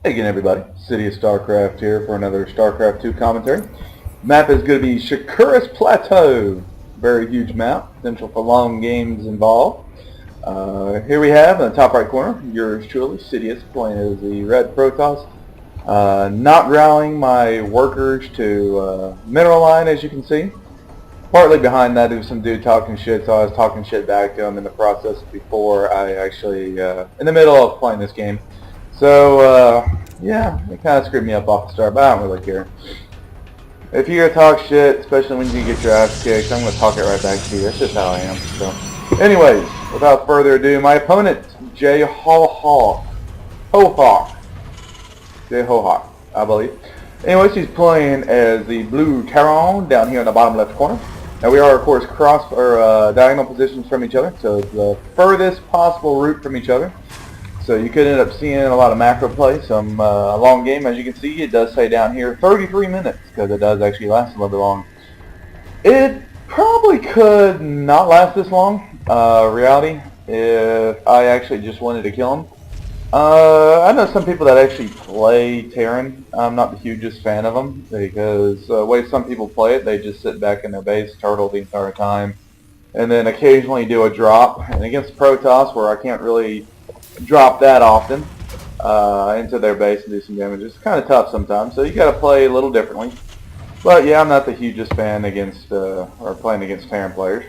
Hey again everybody, Cidious StarCraft here for another StarCraft 2 commentary. Map is going to be Shakuras Plataeu. Very huge map, potential for long games involved. Here we have in the top right corner, yours truly, Cidious, playing as the red Protoss. Not rallying my workers to mineral line, as you can see. Partly behind that is some dude talking shit, so I was talking shit back to him in the process before I actually, in the middle of playing this game. So, yeah, it kind of screwed me up off the start, but I don't really care. If you're going to talk shit, especially when you get your ass kicked, I'm going to talk it right back to you. That's just how I am. So, anyways, without further ado, my opponent, Jhohok. Jhohok, I believe. Anyways, he's playing as the blue Terran down here in the bottom left corner. Now we are, of course, cross or diagonal positions from each other, so the furthest possible route from each other. So you could end up seeing a lot of macro play, some long game. As you can see, it does say down here 33 minutes, because it does actually last a little bit long. It probably could not last this long, reality, if I actually just wanted to kill him. I know some people that actually play Terran. I'm not the hugest fan of them, because the way some people play it, they just sit back in their base, turtle the entire time, and then occasionally do a drop. And against Protoss, where I can't really drop that often into their base and do some damage, it's kind of tough sometimes, so you got to play a little differently. But yeah, I'm not the hugest fan against or playing against Terran players.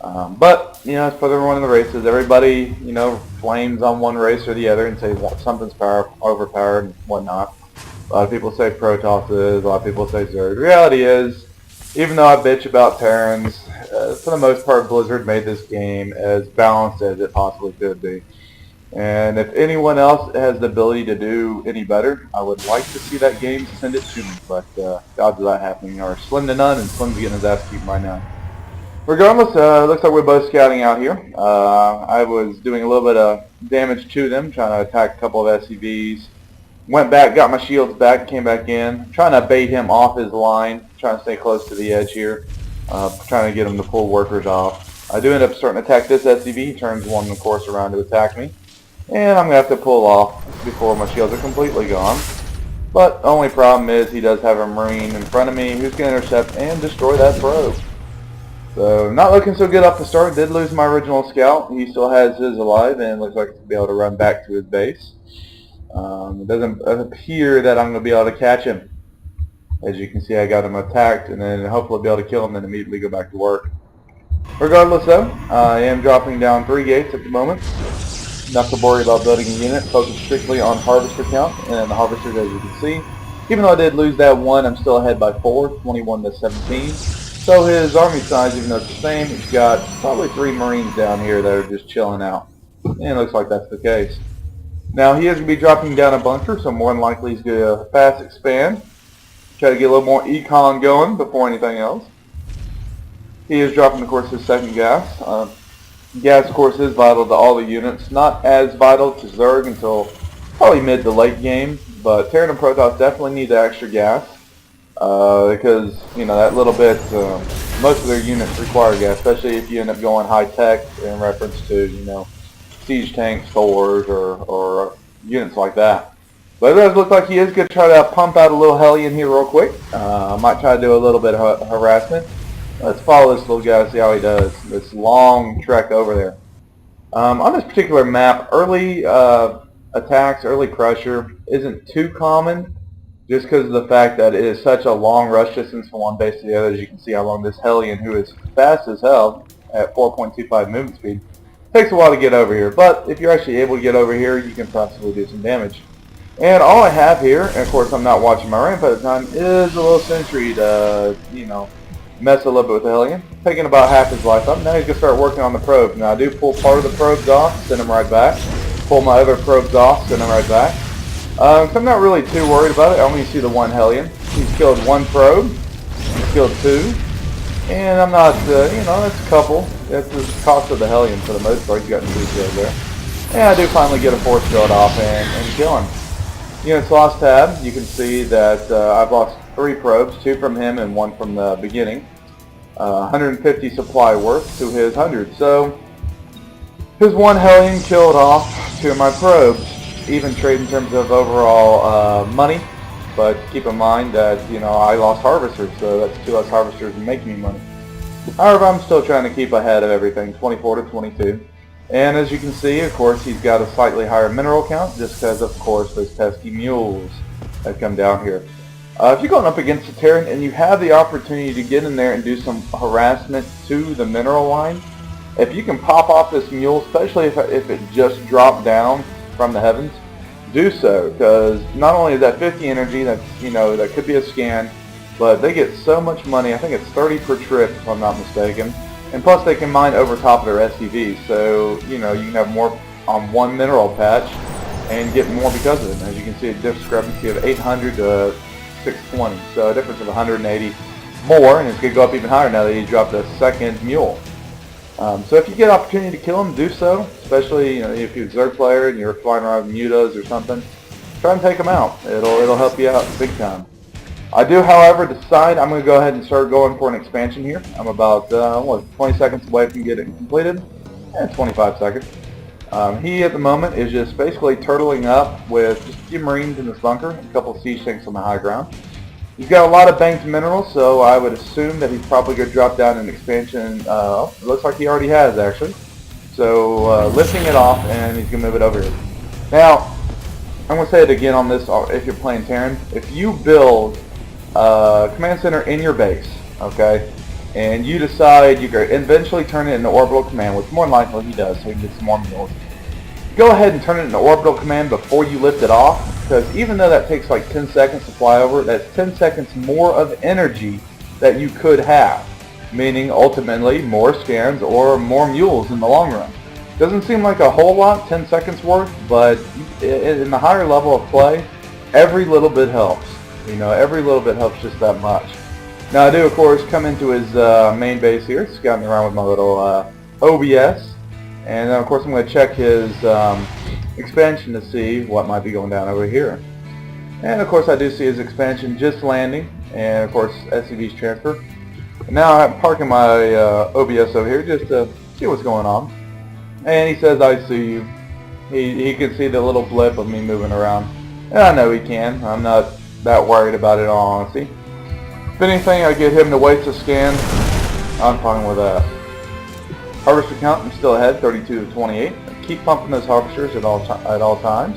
But you know, it's for everyone in the races. Everybody, you know, flames on one race or the other and says something's overpowered and whatnot. A lot of people say Protoss is. A lot of people say Zerg. The reality is, even though I bitch about Terrans, for the most part, Blizzard made this game as balanced as it possibly could be. And if anyone else has the ability to do any better, I would like to see that game, send it to me. But the odds of that happening are slim to none, and Slim's getting his ass kicked right now. Regardless, looks like we're both scouting out here. I was doing a little bit of damage to them, trying to attack a couple of SCVs. Went back, got my shields back, came back in, trying to bait him off his line, trying to stay close to the edge here, trying to get him to pull workers off. I do end up starting to attack this SCV. He turns one, of course, around to attack me. And I'm going to have to pull off before my shields are completely gone. But the only problem is he does have a Marine in front of me who's going to intercept and destroy that probe. So not looking so good off the start. Did lose my original scout. He still has his alive and looks like he'll be able to run back to his base. It doesn't appear that I'm going to be able to catch him. As you can see, I got him attacked, and then hopefully I'll be able to kill him and immediately go back to work. Regardless though, I am dropping down 3 gates at the moment. Not to worry about building a unit, focus strictly on harvester count, and the harvesters, as you can see. Even though I did lose that one, I'm still ahead by 4, 21 to 17. So his army size, even though it's the same, he's got probably 3 Marines down here that are just chilling out. And it looks like that's the case. Now he is going to be dropping down a bunker, so more than likely he's going to fast expand. Try to get a little more econ going before anything else. He is dropping, of course, his second gas. Gas, of course, is vital to all the units. Not as vital to Zerg until probably mid to late game, but Terran and Protoss definitely need the extra gas because, you know, that little bit, most of their units require gas, especially if you end up going high tech in reference to, you know, siege tanks, Thors, or units like that. But it does look like he is going to try to pump out a little Hellion here real quick. Might try to do a little bit of harassment. Let's follow this little guy, see how he does. This long trek over there. On this particular map, early attacks, early pressure isn't too common, just because of the fact that it is such a long rush distance from one base to the other. As you can see how long this Hellion, who is fast as hell at 4.25 movement speed, takes a while to get over here. But if you're actually able to get over here, you can possibly do some damage. And all I have here, and of course I'm not watching my ramp at the time, is a little sentry to, you know, mess a little bit with the Hellion, taking about half his life up. Now he's going to start working on the probe. Now I do pull part of the probes off, send them right back. Pull my other probes off, send them right back. So I'm not really too worried about it. I only see the one Hellion. He's killed 1 probe. He's killed 2. And I'm not, you know, that's a couple. That's the cost of the Hellion for the most part. He's gotten 2 kills there. And I do finally get a 4th field off and kill him. Units lost tab. You can see that I've lost 3 probes, 2 from him and 1 from the beginning. 150 supply worth to his 100. So his 1 Hellion killed off 2 of my probes. even trade in terms of overall money, but keep in mind that, you know, I lost harvesters, so that's 2 less harvesters making me money. However, I'm still trying to keep ahead of everything, 24 to 22. And as you can see, of course, he's got a slightly higher mineral count, just because, of course, those pesky mules that come down here. If you're going up against a Terran and you have the opportunity to get in there and do some harassment to the mineral line, if you can pop off this mule, especially if it just dropped down from the heavens, do so, because not only is that 50 energy, that's, you know, that could be a scan, but they get so much money. I think it's 30 per trip, if I'm not mistaken, and plus they can mine over top of their SUVs, so, you know, you can have more on one mineral patch and get more because of it. As you can see, a discrepancy of 800 to 620, so a difference of 180 more, and it's going to go up even higher now that he dropped a second mule. So if you get an opportunity to kill him, do so, especially, you know, if you're a Zerg player and you're flying around with mutas or something, try and take him out. It'll help you out big time. I do, however, decide I'm going to go ahead and start going for an expansion here. I'm about 20 seconds away from getting completed, and 25 seconds. He at the moment is just basically turtling up with just a few Marines in this bunker, and a couple of siege tanks on the high ground. He's got a lot of banked minerals, so I would assume that he's probably going to drop down an expansion. It looks like he already has, actually. So lifting it off, and he's going to move it over here. Now, I'm going to say it again on this, if you're playing Terran. If you build a command center in your base, okay, and you decide you're going to eventually turn it into orbital command, which more than likely he does, so he can get some more mules, go ahead and turn it into orbital command before you lift it off, because even though that takes like 10 seconds to fly over, that's 10 seconds more of energy that you could have, meaning ultimately more scans or more mules in the long run. Doesn't seem like a whole lot, 10 seconds worth, but in the higher level of play, every little bit helps. You know, every little bit helps just that much. Now I do, of course, come into his main base here, scouting around with my little OBS. And then, of course, I'm going to check his expansion to see what might be going down over here. And, of course, I do see his expansion just landing. And, of course, SCV's transfer. And now I'm parking my OBS over here just to see what's going on. And he says, I see you. He can see the little blip of me moving around. And I know he can. I'm not that worried about it, in all honesty. If anything, I get him to waste a scan, I'm fine with that. Harvester count, I'm still ahead, 32 to 28. Keep pumping those harvesters at all times.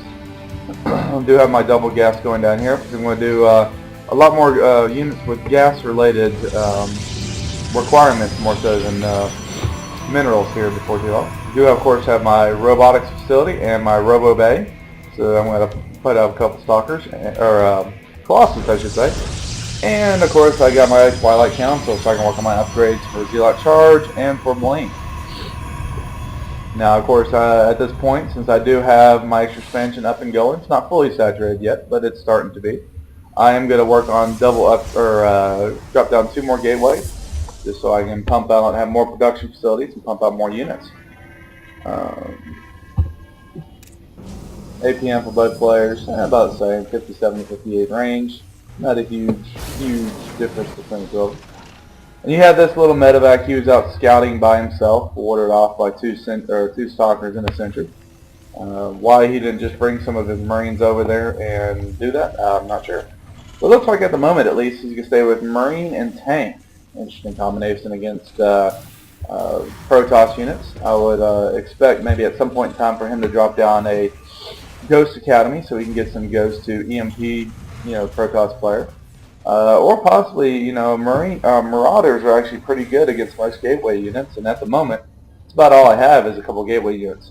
I do have my double gas going down here because I'm going to do a lot more units with gas-related requirements more so than minerals here before too long. I do, of course, have my robotics facility and my robo bay, so I'm going to put out a couple stalkers, or colossus, I should say. And of course, I got my Twilight Council, so I can work on my upgrades for Zealot Charge and for Bling. Now, of course, at this point, since I do have my extra expansion up and going, it's not fully saturated yet, but it's starting to be. I am going to work on drop down 2 more gateways, just so I can pump out and have more production facilities and pump out more units. APM for both players, about the same, 57 to 58 range. Not a huge difference between the two of them. And you have this little medevac. He was out scouting by himself, ordered off by 2 stalkers in a sentry. Why he didn't just bring some of his Marines over there and do that, I'm not sure. But it looks like at the moment, at least, he's going to stay with Marine and Tank. Interesting combination against Protoss units. I would expect maybe at some point in time for him to drop down a Ghost Academy so he can get some Ghosts to EMP, you know, Protoss player. Or possibly, you know, Marauders are actually pretty good against most gateway units, and at the moment, it's about all I have is a couple gateway units.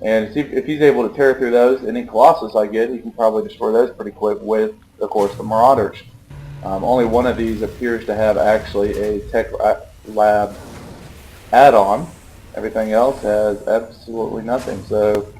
And if he's able to tear through those, any Colossus I get, he can probably destroy those pretty quick with, of course, the Marauders. Only one of these appears to have actually a Tech Lab add-on. Everything else has absolutely nothing. So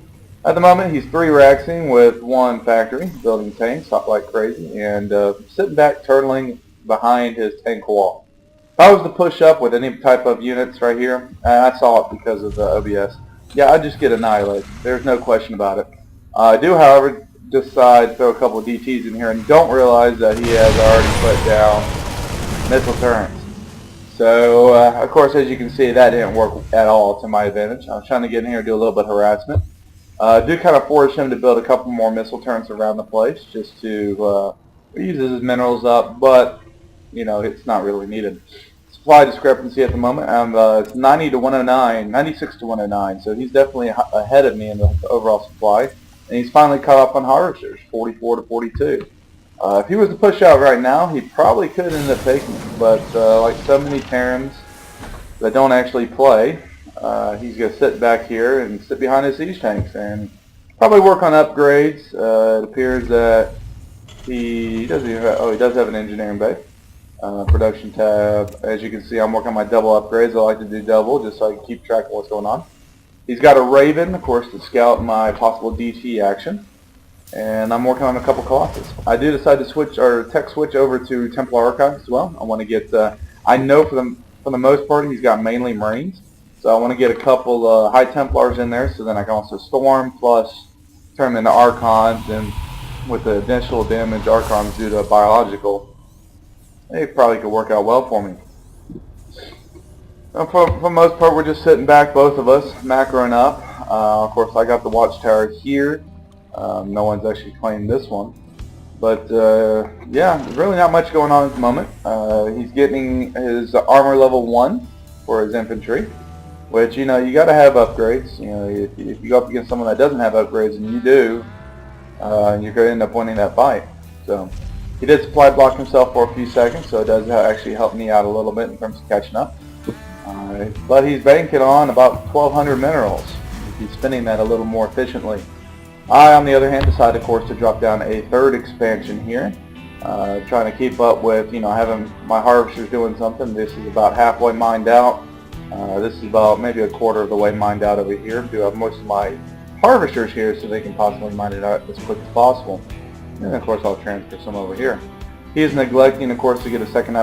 at the moment, he's 3-raxing with 1 factory, building tanks, hot like crazy, and sitting back, turtling behind his tank wall. If I was to push up with any type of units right here, I saw it because of the OBS. Yeah, I'd just get annihilated. There's no question about it. I do, however, decide to throw a couple of DTs in here and don't realize that he has already put down missile turrets. So, of course, as you can see, that didn't work at all to my advantage. I was trying to get in here and do a little bit of harassment. Did kind of force him to build a couple more missile turrets around the place just to use his minerals up, but it's not really needed. Supply discrepancy at the moment, it's 90 to 109, 96 to 109, so he's definitely ahead of me in the overall supply, and he's finally caught up on harvesters, 44 to 42. If he was to push out right now, he probably could end up taking it, but like so many Terrans that don't actually play, he's going to sit back here and sit behind his siege tanks and probably work on upgrades. It appears that he doesn't even have, he does have an engineering bay. Production tab. As you can see, I'm working on my double upgrades. I like to do double just so I can keep track of what's going on. He's got a Raven, of course, to scout my possible DT action. And I'm working on a couple Colossus. I do decide to switch or tech switch over to Templar Archives as well. I want to get, I know for the most part he's got mainly Marines. So I want to get a couple High Templars in there so then I can also Storm plus turn them into Archons, and with the additional damage Archons do to biological, they probably could work out well for me. For the most part, we're just sitting back, both of us, macroing up. Of course, I got the watchtower here. No one's actually claimed this one. But, yeah, there's really not much going on at the moment. He's getting his armor level 1 for his infantry, which, you got to have upgrades. If you go up against someone that doesn't have upgrades, and you do, you're going to end up winning that fight. So he did supply block himself for a few seconds, so it does actually help me out a little bit in terms of catching up. But he's banking on about 1,200 minerals. He's spending that a little more efficiently. I, on the other hand, decided, of course, to drop down a third expansion here, trying to keep up with, having my harvesters doing something. This is about halfway mined out. This is about maybe a quarter of the way mined out over here. I do have most of my harvesters here so they can possibly mine it out as quick as possible. And of course I'll transfer some over here. He is neglecting, of course, to get a second